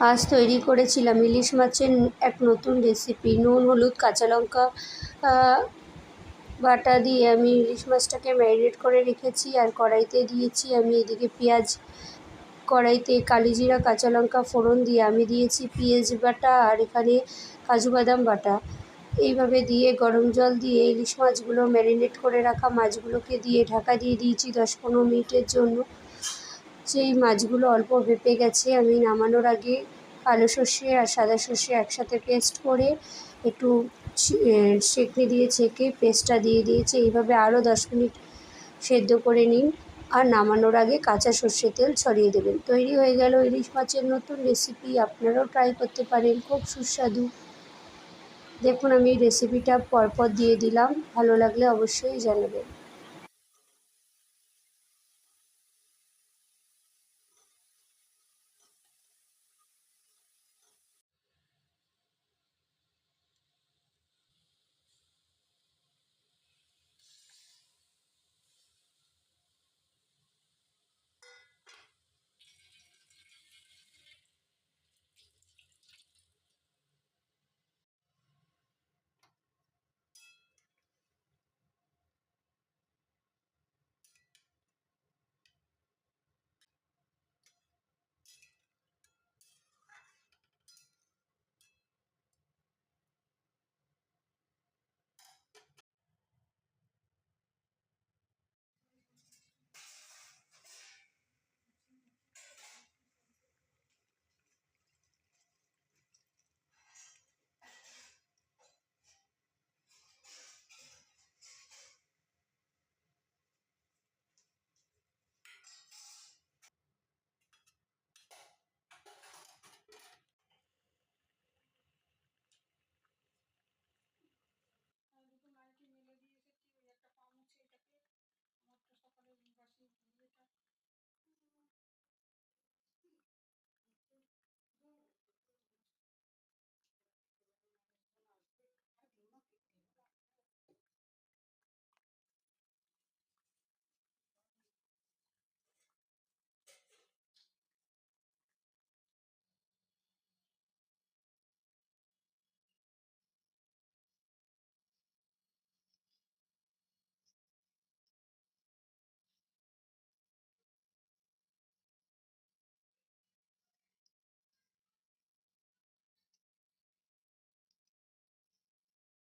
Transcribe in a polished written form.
আজ তৈরি করেছিলাম ইলিশ মাছের এক নতুন রেসিপি। নুন, হলুদ, কাঁচা লঙ্কা বাটা দিয়ে আমি ইলিশ মাছটাকে ম্যারিনেট করে রেখেছি। আর কড়াইতে দিয়েছি আমি এদিকে পেঁয়াজ, কড়াইতে কালিজিরা, কাঁচা লঙ্কা ফোড়ন দিয়ে আমি দিয়েছি পেঁয়াজ বাটা আর এখানে কাজু বাদাম বাটা। এইভাবে দিয়ে গরম জল দিয়ে ইলিশ মাছগুলো, ম্যারিনেট করে রাখা মাছগুলোকে দিয়ে ঢাকা দিয়ে দিয়েছি 10-15 মিনিটের জন্য। সেই মাছগুলো অল্প ভেপে গেছে। আমি নামানোর আগে কালো সর্ষে আর সাদা সর্ষে একসাথে পেস্ট করে একটু সেঁকে দিয়ে ছেঁকে পেস্টটা দিয়ে দিয়েছি। এইভাবে আরও 10 মিনিট সেদ্ধ করে নিন আর নামানোর আগে কাঁচা সর্ষের তেল ছড়িয়ে দেবেন। তৈরি হয়ে গেল ইলিশ মাছের নতুন রেসিপি। আপনারাও ট্রাই করতে পারেন, খুব সুস্বাদু। দেখুন আমি রেসিপিটা পরপর দিয়ে দিলাম, ভালো লাগলে অবশ্যই জানাবেন।